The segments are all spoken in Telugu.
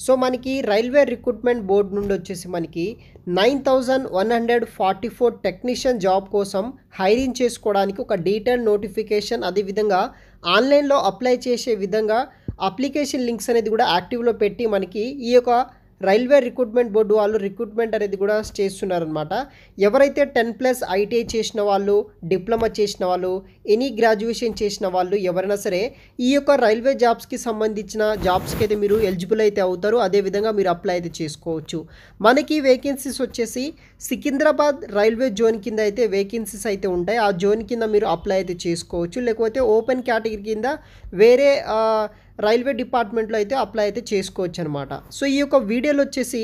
సో మనకి రైల్వే రిక్రూట్మెంట్ బోర్డు నుండి వచ్చేసి మనకి 9144 టెక్నీషియన్ జాబ్ కోసం హైరింగ్ చేసుకోవడానికి ఒక డీటెయిల్ నోటిఫికేషన్, అదేవిధంగా ఆన్లైన్లో అప్లై చేసే విధంగా అప్లికేషన్ లింక్స్ అనేది కూడా యాక్టివ్లో పెట్టి మనకి ఈ యొక్క రైల్వే రిక్రూట్మెంట్ బోర్డు వాళ్ళు రిక్రూట్మెంట్ అనేది కూడా చేస్తున్నారనమాట. ఎవరైతే 10+ ఐటీఐ చేసిన వాళ్ళు, డిప్లొమా చేసిన వాళ్ళు, ఎనీ గ్రాడ్యుయేషన్ చేసిన వాళ్ళు ఎవరైనా సరే ఈ యొక్క రైల్వే జాబ్స్కి సంబంధించిన జాబ్స్కి అయితే మీరు ఎలిజిబుల్ అయితే అవుతారు. అదేవిధంగా మీరు అప్లై అయితే చేసుకోవచ్చు. మనకి వేకెన్సీస్ వచ్చేసి సికింద్రాబాద్ రైల్వే జోన్ కింద అయితే వేకెన్సీస్ అయితే ఉంటాయి. ఆ జోన్ కింద మీరు అప్లై అయితే చేసుకోవచ్చు. లేకపోతే ఓపెన్ కేటగిరీ కింద వేరే రైల్వే డిపార్ట్మెంట్లో అయితే అప్లై అయితే చేసుకోవచ్చు అనమాట. సో ఈ యొక్క వీడియోలో వచ్చేసి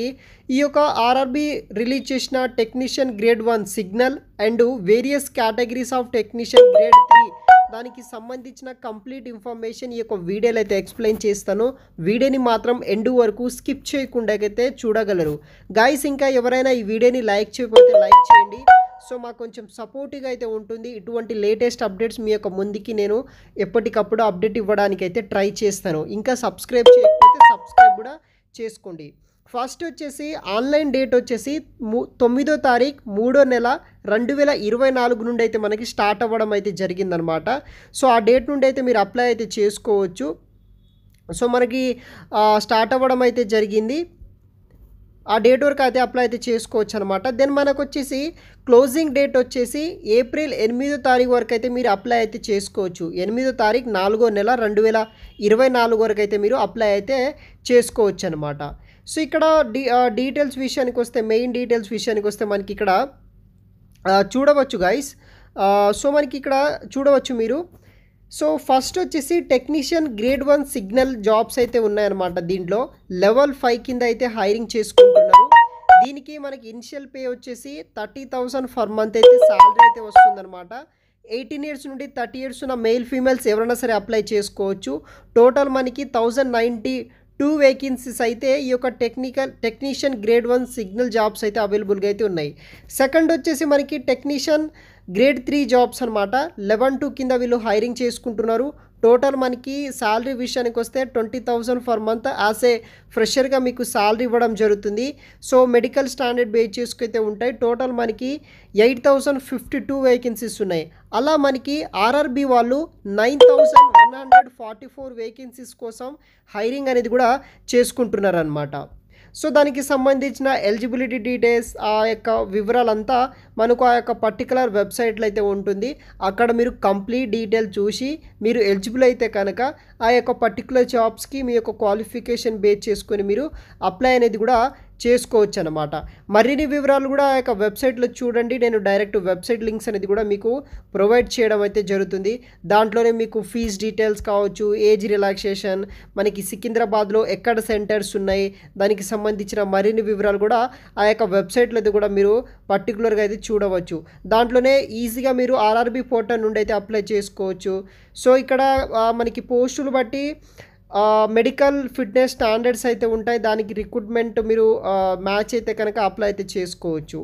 ఈ యొక్క ఆర్ఆర్బి రిలీజ్ చేసిన technician grade 1 signal and various categories of technician grade 3 దానికి సంబంధించిన కంప్లీట్ ఇన్ఫర్మేషన్ ఈ యొక్క వీడియోలో అయితే ఎక్స్ప్లెయిన్ చేస్తాను. వీడియోని మాత్రం ఎండ్ వరకు స్కిప్ చేయకుండా అయితే చూడగలరు. గైస్, ఇంకా ఎవరైనా ఈ వీడియోని లైక్ చేయకపోతే లైక్ చేయండి. సో మాకు కొంచెం సపోర్టివ్గా అయితే ఉంటుంది. ఇటువంటి లేటెస్ట్ అప్డేట్స్ మీ యొక్క ముందుకి నేను ఎప్పటికప్పుడు అప్డేట్ ఇవ్వడానికి అయితే ట్రై చేస్తాను. ఇంకా సబ్స్క్రైబ్ చేయకపోతే సబ్స్క్రైబ్ కూడా చేసుకోండి. ఫస్ట్ వచ్చేసి ఆన్లైన్ డేట్ వచ్చేసి 9వ తారీఖు 3వ నెల 2024 నుండి అయితే మనకి స్టార్ట్ అవ్వడం అయితే జరిగిందనమాట. సో ఆ డేట్ నుండి అయితే మీరు అప్లై అయితే చేసుకోవచ్చు. సో మనకి స్టార్ట్ అవ్వడం అయితే జరిగింది. ఆ డేట్ వరకు అయితే అప్లై అయితే చేసుకోవచ్చు అనమాట. దెన్ మనకు వచ్చేసి క్లోజింగ్ డేట్ వచ్చేసి ఏప్రిల్ 8వ తారీఖు వరకు అయితే మీరు అప్లై అయితే చేసుకోవచ్చు. 8వ తారీఖు 4వ నెల 2024 వరకు అయితే మీరు అప్లై అయితే చేసుకోవచ్చు అనమాట. సో ఇక్కడ డీటెయిల్స్ విషయానికి వస్తే, మెయిన్ డీటెయిల్స్ విషయానికి వస్తే మనకి ఇక్కడ చూడవచ్చు గైస్. సో మనకి ఇక్కడ చూడవచ్చు మీరు. సో ఫస్ట్ వచ్చేసి టెక్నీషియన్ గ్రేడ్ 1 సిగ్నల్ జాబ్స్ అయితే ఉన్నాయన్నమాట. దీంట్లో లెవెల్ 5 కింద అయితే హైరింగ్ చేసుకుంటున్నారు. దీనికి మనకి ఇనిషియల్ పే వచ్చేసి 30,000 ఫర్ మంత్ అయితే శాలరీ అయితే వస్తుందన్నమాట. 18 ఇయర్స్ నుండి 30 ఇయర్స్ ఉన్న మెయిల్ ఫీమేల్స్ ఎవరైనా సరే అప్లై చేసుకోవచ్చు. టోటల్ మనకి 1092 వేకెన్సీస్ అయితే ఈ యొక్క టెక్నీషియన్ గ్రేడ్ 1 సిగ్నల్ జాబ్స్ అయితే అవైలబుల్గా అయితే ఉన్నాయి. సెకండ్ వచ్చేసి మనకి టెక్నీషియన్ గ్రేడ్ 3 జాబ్స్ అనమాట. 11-2 కింద వీళ్ళు హైరింగ్ చేసుకుంటున్నారు. టోటల్ మనకి శాలరీ విషయానికి వస్తే 20,000 ఫర్ మంత్ యాజ్ ఏ ఫ్రెషర్గా మీకు శాలరీ ఇవ్వడం జరుగుతుంది. సో మెడికల్ స్టాండర్డ్ బేస్ చేసుకైతే ఉంటాయి. టోటల్ మనకి 8,052 వేకెన్సీస్ ఉన్నాయి. అలా మనకి ఆర్ఆర్బి వాళ్ళు 9,144 వేకెన్సీస్ కోసం హైరింగ్ అనేది కూడా చేసుకుంటున్నారు అనమాట. సో దానికి సంబంధించిన ఎలిజిబిలిటీ డీటెయిల్స్, ఆ యొక్క వివరాలంతా మనకు ఆ యొక్క పర్టికులర్ వెబ్సైట్లో అయితే ఉంటుంది. అక్కడ మీరు కంప్లీట్ డీటెయిల్ చూసి మీరు ఎలిజిబుల్ అయితే కనుక ఆ యొక్క పర్టికులర్ జాబ్స్కి మీ యొక్క క్వాలిఫికేషన్ బేస్ చేసుకొని మీరు అప్లై అనేది కూడా చేసుకోవచ్చు అనమాట. మరిన్ని వివరాలు కూడా ఆ యొక్క వెబ్సైట్లో చూడండి. నేను డైరెక్ట్ వెబ్సైట్ లింక్స్ అనేది కూడా మీకు ప్రొవైడ్ చేయడం అయితే జరుగుతుంది. దాంట్లోనే మీకు ఫీజ్ డీటెయిల్స్ కావచ్చు, ఏజ్ రిలాక్సేషన్, మనకి సికింద్రాబాద్లో ఎక్కడ సెంటర్స్ ఉన్నాయి, దానికి సంబంధించిన మరిన్ని వివరాలు కూడా ఆ యొక్క వెబ్సైట్లో అయితే కూడా మీరు పర్టికులర్గా అయితే చూడవచ్చు. దాంట్లోనే ఈజీగా మీరు ఆర్ఆర్బి పోర్టల్ నుండి అయితే అప్లై చేసుకోవచ్చు. సో ఇక్కడ మనకి పోస్టులు బట్టి మెడికల్ ఫిట్నెస్ స్టాండర్డ్స్ అయితే ఉంటాయి. దానికి రిక్రూట్మెంట్ మీరు మ్యాచ్ అయితే కనుక అప్లై అయితే చేసుకోవచ్చు.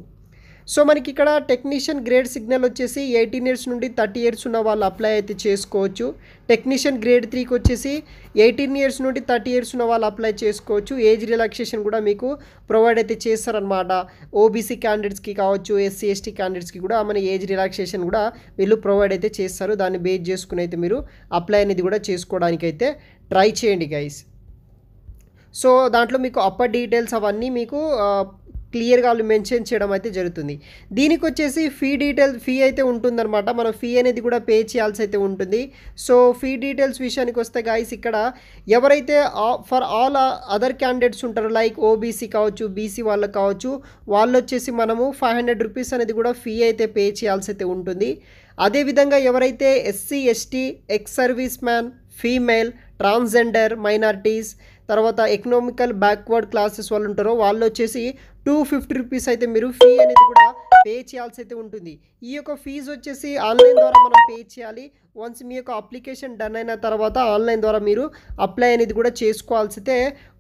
సో మనకి ఇక్కడ టెక్నీషియన్ గ్రేడ్ సిగ్నల్ వచ్చేసి 18 ఇయర్స్ నుండి 30 ఇయర్స్ ఉన్న వాళ్ళు అప్లై అయితే చేసుకోవచ్చు. టెక్నీషియన్ గ్రేడ్ 3కి వచ్చేసి 18 ఇయర్స్ నుండి 30 ఇయర్స్ ఉన్న వాళ్ళు అప్లై చేసుకోవచ్చు. ఏజ్ రిలాక్సేషన్ కూడా మీకు ప్రొవైడ్ అయితే చేస్తారనమాట. ఓబీసీ క్యాండిడేట్స్కి కావచ్చు, ఎస్సీ ఎస్టీ క్యాండిడేట్స్కి కూడా మన ఏజ్ రిలాక్సేషన్ కూడా వీళ్ళు ప్రొవైడ్ అయితే చేస్తారు. దాన్ని బేస్ చేసుకుని అయితే మీరు అప్లై అనేది కూడా చేసుకోవడానికి అయితే ట్రై చేయండి గైస్. సో దాంట్లో మీకు అప్పర్ డీటెయిల్స్ అవన్నీ మీకు క్లియర్గా వాళ్ళు మెన్షన్ చేయడం అయితే జరుగుతుంది. దీనికి వచ్చేసి ఫీ అయితే ఉంటుందన్నమాట. మనం ఫీ అనేది కూడా పే చేయాల్సి అయితే ఉంటుంది. సో ఫీ డీటెయిల్స్ విషయానికి వస్తే గైస్, ఇక్కడ ఎవరైతే ఫర్ ఆల్ అదర్ క్యాండిడేట్స్ ఉంటారో లైక్ ఓబీసీ కావచ్చు, బీసీ వాళ్ళకి కావచ్చు, వాళ్ళు వచ్చేసి మనము 500 రూపీస్ అనేది కూడా ఫీ అయితే పే చేయాల్సి అయితే ఉంటుంది. అదేవిధంగా ఎవరైతే SC ST, ex service man, female, transgender, minorities, తర్వాత ఎకనామికల్ బ్యాక్వర్డ్ క్లాసెస్ వాళ్ళు ఉంటారో వాళ్ళు వచ్చేసి 250 రూపీస్ అయితే మీరు ఫీ అనేది కూడా పే చేయాల్సి అయితే ఉంటుంది. ఈ యొక్క ఫీజు వచ్చేసి ఆన్లైన్ ద్వారా మనం పే చేయాలి. వన్స్ మీ యొక్క అప్లికేషన్ డన్ అయిన తర్వాత ఆన్లైన్ ద్వారా మీరు అప్లై అనేది కూడా చేసుకోవాల్సి అయితే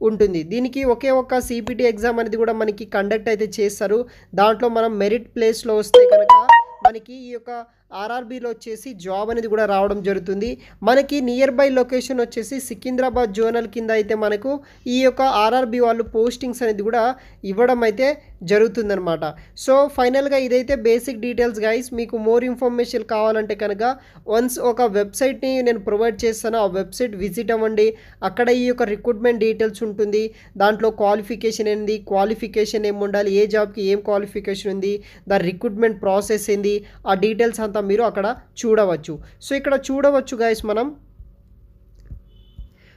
ఉంటుంది. దీనికి ఒకే ఒక సిపిటి ఎగ్జామ్ అనేది కూడా మనకి కండక్ట్ అయితే చేస్తారు. దాంట్లో మనం మెరిట్ ప్లేస్లో వస్తే కనుక మనకి ఈ యొక్క ఆర్ఆర్బీలో వచ్చేసి జాబ్ అనేది కూడా రావడం జరుగుతుంది. మనకి నియర్ బై లొకేషన్ వచ్చేసి సికింద్రాబాద్ జోనల్ కింద అయితే మనకు ఈ యొక్క ఆర్ఆర్బీ వాళ్ళు పోస్టింగ్స్ అనేది కూడా ఇవ్వడం అయితే జరుగుతుందన్నమాట. సో ఫైనల్గా ఇదైతే బేసిక్ డీటెయిల్స్ గైస్. మీకు మోర్ ఇన్ఫర్మేషన్ కావాలంటే కనుక వన్స్ ఒక వెబ్సైట్ని నేను ప్రొవైడ్ చేస్తాను, ఆ వెబ్సైట్ విజిట్ అవ్వండి. అక్కడ ఈ యొక్క రిక్రూట్మెంట్ డీటెయిల్స్ ఉంటుంది. దాంట్లో క్వాలిఫికేషన్ ఏంది, క్వాలిఫికేషన్ ఏమి ఉండాలి, ఏ జాబ్కి ఏం క్వాలిఫికేషన్ ఉంది, దాని రిక్రూట్మెంట్ ప్రాసెస్ ఏంది, ఆ డీటెయిల్స్ అంతా మీరు అక్కడ చూడవచ్చు. సో ఇక్కడ చూడవచ్చు గైస్ మనం.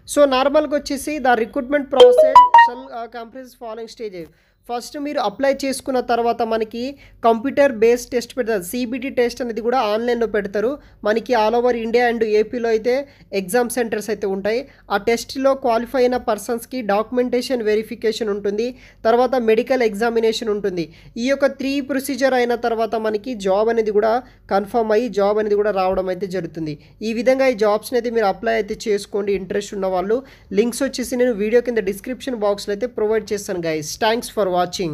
సో నార్మల్గా వచ్చేసి the recruitment process shall complete following stage. First మీరు అప్లై చేసుకున్న తర్వాత మనకి కంప్యూటర్ బేస్డ్ టెస్ట్ పెడతారు. సిబిటి టెస్ట్ అనేది కూడా ఆన్లైన్లో పెడతారు. మనకి ఆల్ ఓవర్ ఇండియా అండ్ ఏపీలో అయితే ఎగ్జామ్ సెంటర్స్ అయితే ఉంటాయి. ఆ టెస్ట్లో క్వాలిఫై అయిన పర్సన్స్కి డాక్యుమెంటేషన్ వెరిఫికేషన్ ఉంటుంది, తర్వాత మెడికల్ ఎగ్జామినేషన్ ఉంటుంది. ఈ యొక్క 3 ప్రొసీజర్ అయిన తర్వాత మనకి జాబ్ అనేది కూడా కన్ఫర్మ్ అయ్యి జాబ్ అనేది కూడా రావడం అయితే జరుగుతుంది. ఈ విధంగా ఈ జాబ్స్ని అయితే మీరు అప్లై అయితే చేసుకోండి ఇంట్రెస్ట్ ఉన్న వాళ్ళు. లింక్స్ వచ్చేసి నేను వీడియో కింద డిస్క్రిప్షన్ బాక్స్లో అయితే ప్రొవైడ్ చేస్తాను గైస్. Thanks for watching.